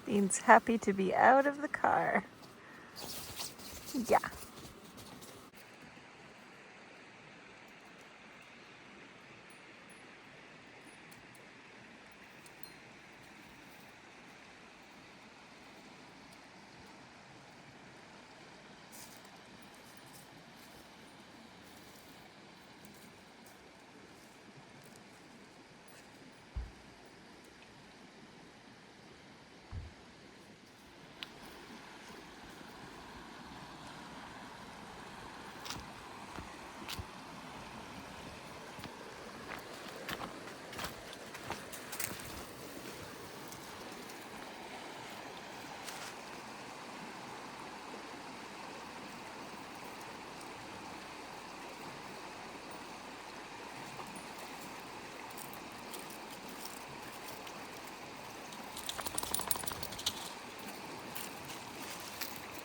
Dean's happy to be out of the car. Yeah.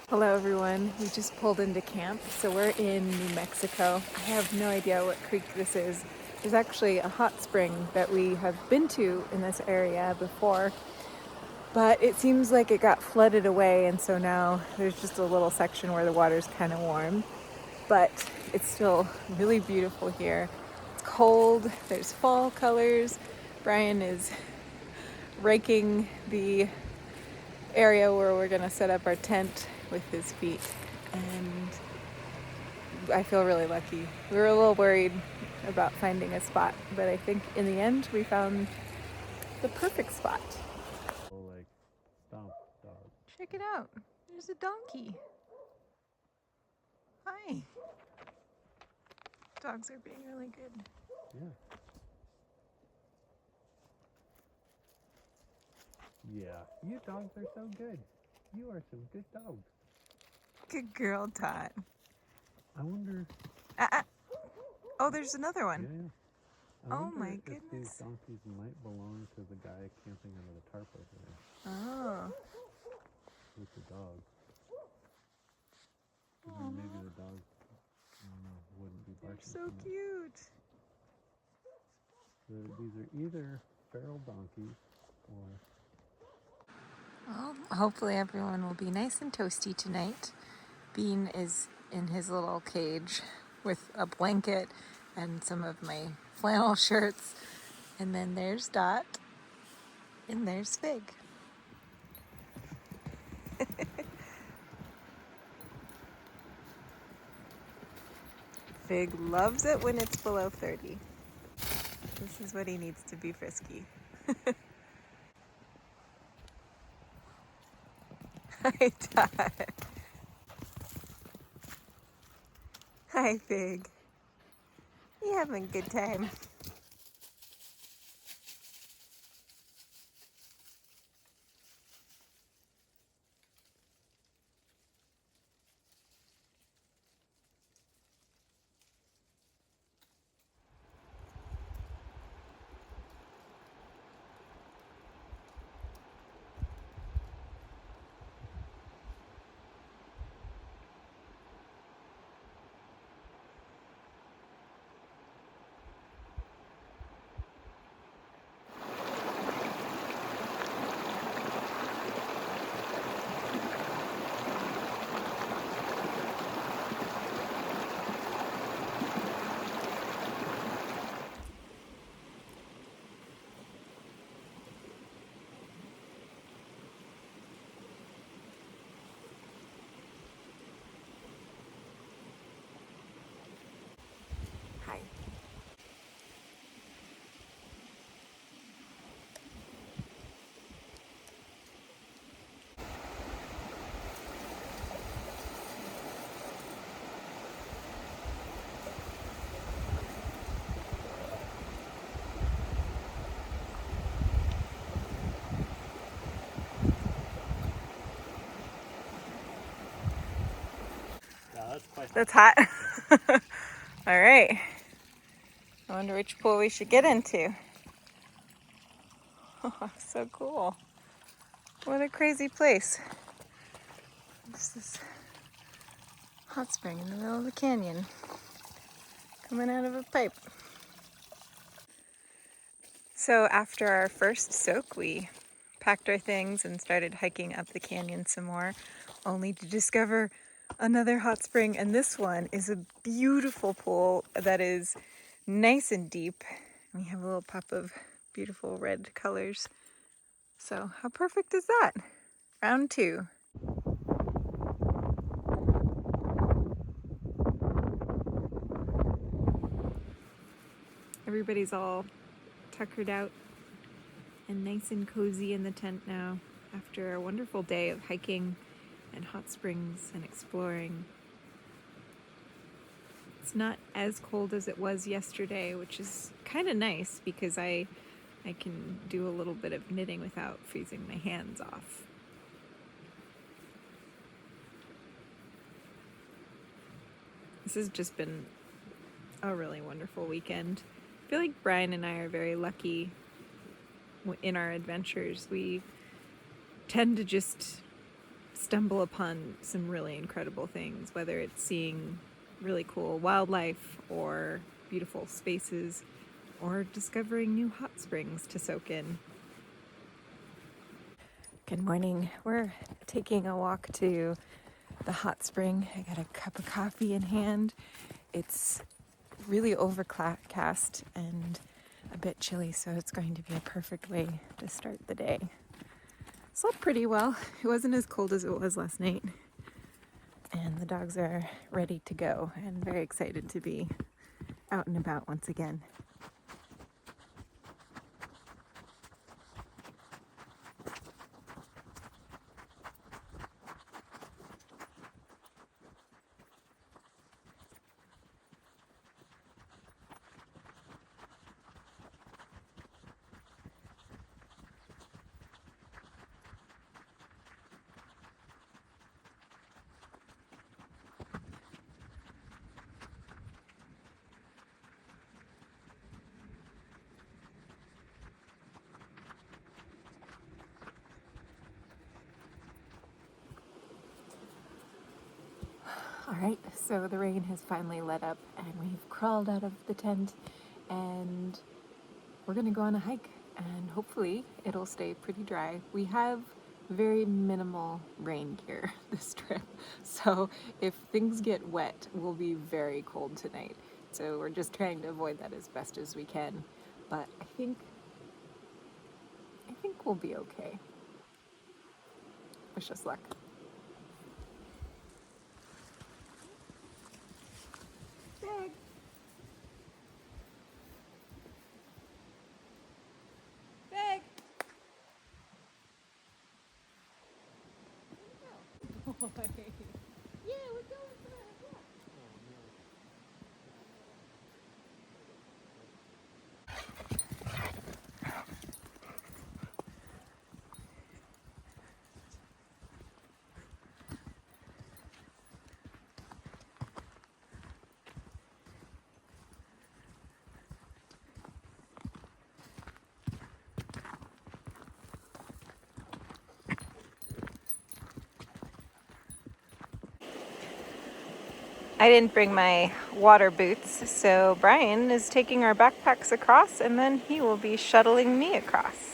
Hello everyone, we just pulled into camp, so we're in New Mexico. I have no idea what creek this is. There's actually a hot spring that we have been to in this area before, but it seems like it got flooded away, and so now there's just a little section where the water's kind of warm, but it's still really beautiful here. It's cold, there's fall colors. Brian is raking the area where we're gonna set up our tent with his feet, and I feel really lucky. We were a little worried about finding a spot, but I think in the end we found the perfect spot. Like stomp dog. Check it out. There's a donkey. Hi. Dogs are being really good. Yeah. Yeah. You dogs are so good. You are some good dogs. Good girl, Todd. I wonder. Oh, there's another one. Yeah. I Oh wonder my if these goodness. donkeys might belong to the guy camping under the tarp over there Oh. with the dogs. Then maybe the dogs, I don't know, wouldn't be They're barking so much. cute. These are either feral donkeys or. Well, hopefully everyone will be nice and toasty tonight. Bean is in his little cage with a blanket and some of my flannel shirts. And then there's Dot. And there's Fig. Fig loves it when it's below 30. This is what he needs to be frisky. Hi, Dot. Hi, Fig. You having a good time? Hi. Yeah, that's quite hot. That's hot. All right. I wonder which pool we should get into. Oh, so cool. What a crazy place. This is hot spring in the middle of the canyon, coming out of a pipe. So after our first soak, we packed our things and started hiking up the canyon some more, only to discover another hot spring. And this one is a beautiful pool that is nice and deep. We have a little pop of beautiful red colors. So how perfect is that? Round 2. Everybody's all tuckered out and nice and cozy in the tent now after a wonderful day of hiking and hot springs and exploring. It's not as cold as it was yesterday, which is kind of nice because I can do a little bit of knitting without freezing my hands off. This has just been a really wonderful weekend. I feel like Brian and I are very lucky in our adventures. We tend to just stumble upon some really incredible things, whether it's seeing really cool wildlife or beautiful spaces or discovering new hot springs to soak in. Good morning. We're taking a walk to the hot spring. I got a cup of coffee in hand. It's really overcast and a bit chilly, so it's going to be a perfect way to start the day. Slept pretty well. It wasn't as cold as it was last night. And the dogs are ready to go and very excited to be out and about once again. All right, so the rain has finally let up and we've crawled out of the tent and we're gonna go on a hike and hopefully it'll stay pretty dry. We have very minimal rain gear this trip, so if things get wet, we'll be very cold tonight. So we're just trying to avoid that as best as we can, but I think we'll be okay. Wish us luck. Big. Big. Yeah, we're going for that. I didn't bring my water boots, so Brian is taking our backpacks across and then he will be shuttling me across.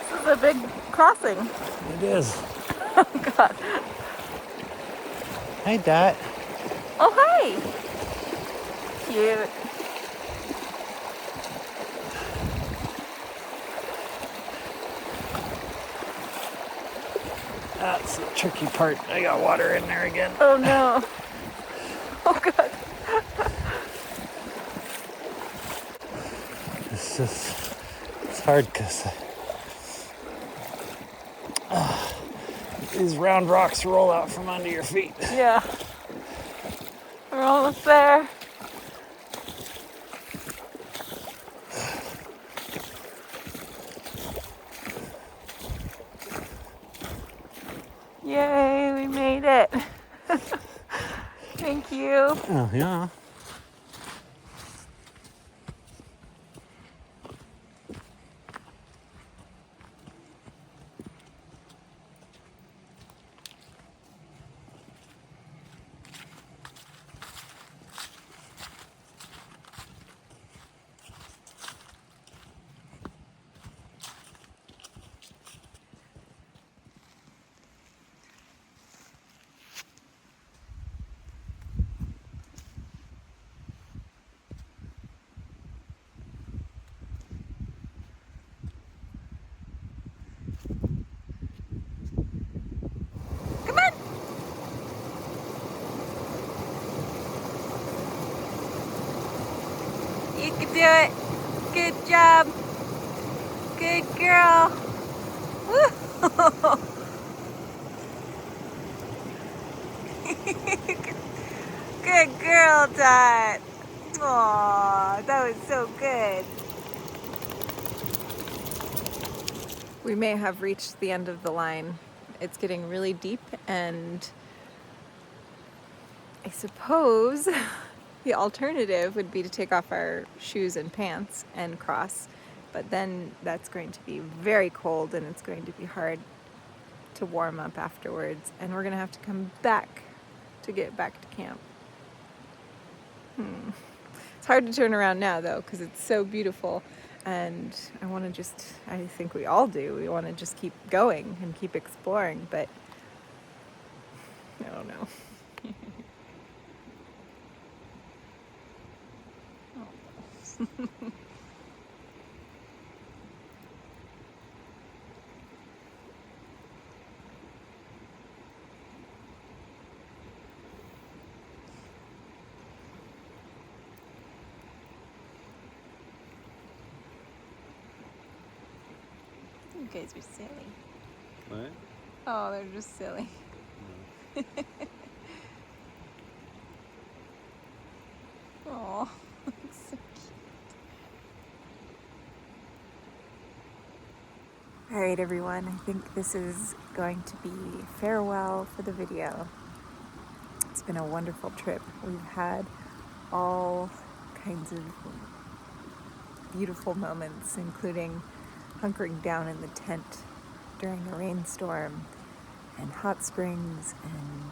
This is a big crossing. It is. Oh God. Hey, Dot. Oh hi. Cute. That's the tricky part. I got water in there again. Oh no. Oh God. It's hard because these round rocks roll out from under your feet. Yeah. We're almost there. Yay, we made it. Thank you. Oh, yeah. Come on. You can do it. Good job. Good girl. Woo. Good girl, Dot. Aw, that was so good. We may have reached the end of the line. It's getting really deep, and I suppose the alternative would be to take off our shoes and pants and cross, but then that's going to be very cold and it's going to be hard to warm up afterwards, and we're gonna have to come back to get back to camp. It's hard to turn around now though, because it's so beautiful, and I think we all do, we want to just keep going and keep exploring, but I don't know. You guys are silly. What? Oh, they're just silly. Oh, so cute. All right, everyone. I think this is going to be farewell for the video. It's been a wonderful trip. We've had all kinds of beautiful moments, including hunkering down in the tent during a rainstorm, and hot springs, and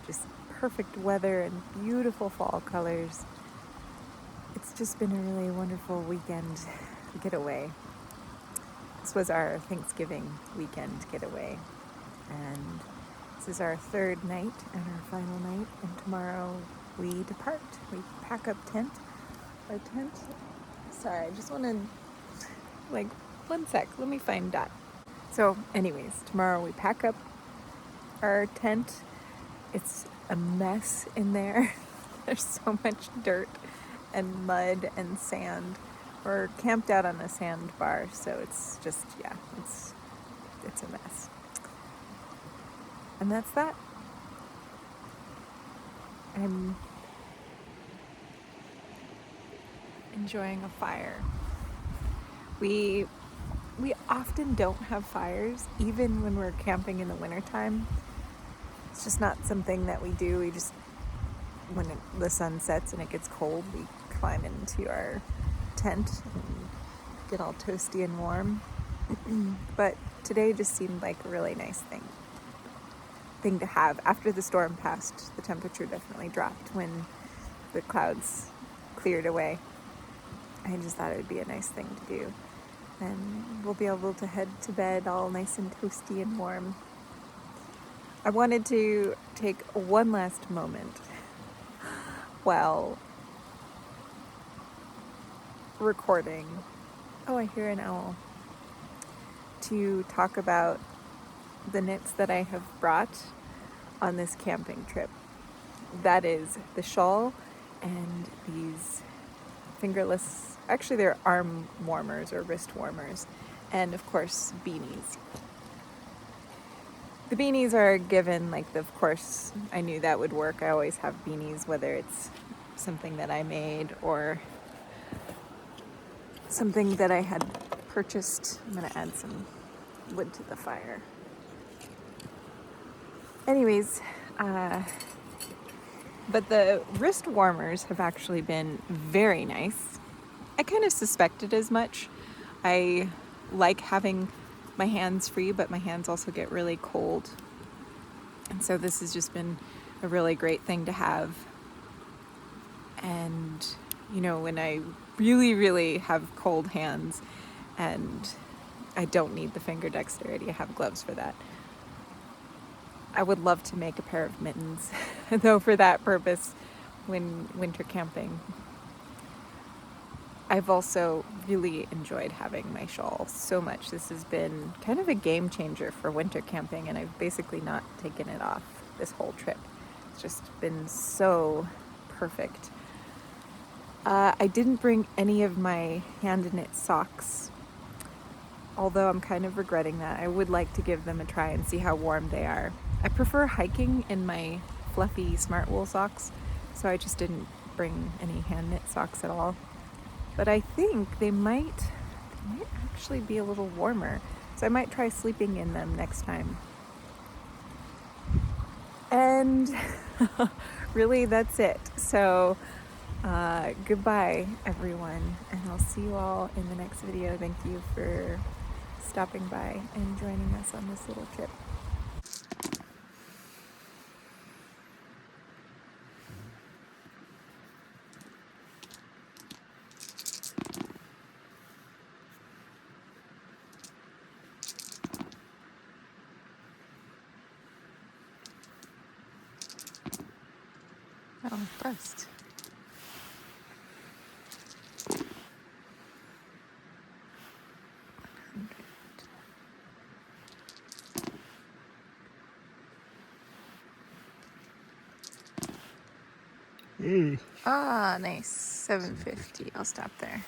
just perfect weather and beautiful fall colors. It's just been a really wonderful weekend getaway. This was our Thanksgiving weekend getaway, and this is our third night and our final night, and tomorrow we depart. We pack up our tent. Sorry, I just wanted, like, 1 sec, let me find Dot. So anyways, tomorrow we pack up our tent. It's a mess in there. There's so much dirt and mud and sand. We're camped out on a sandbar, so it's just, yeah, it's a mess. And that's that. I'm enjoying a fire. We often don't have fires, even when we're camping in the wintertime. It's just not something that we do. We just, when the sun sets and it gets cold, we climb into our tent and get all toasty and warm. But today just seemed like a really nice thing to have. After the storm passed, the temperature definitely dropped when the clouds cleared away. I just thought it would be a nice thing to do. And we'll be able to head to bed all nice and toasty and warm. I wanted to take one last moment while recording. Oh, I hear an owl. To talk about the knits that I have brought on this camping trip. That is the shawl and these fingerless, actually they're arm warmers or wrist warmers, and of course beanies. The beanies are given, like, of course I knew that would work. I always have beanies, whether it's something that I made or something that I had purchased. I'm gonna add some wood to the fire. Anyways, but the wrist warmers have actually been very nice. I kind of suspected as much. I like having my hands free, but my hands also get really cold. And so this has just been a really great thing to have. And, you know, when I really, really have cold hands and I don't need the finger dexterity, I have gloves for that. I would love to make a pair of mittens, though, for that purpose when winter camping. I've also really enjoyed having my shawl so much. This has been kind of a game changer for winter camping, and I've basically not taken it off this whole trip. It's just been so perfect. I didn't bring any of my hand knit socks, although I'm kind of regretting that. I would like to give them a try and see how warm they are. I prefer hiking in my fluffy smart wool socks, so I just didn't bring any hand knit socks at all. But I think they might actually be a little warmer, so I might try sleeping in them next time. And really, that's it. So goodbye, everyone, and I'll see you all in the next video. Thank you for stopping by and joining us on this little trip. Oh, first. Ah, nice. 750. I'll stop there.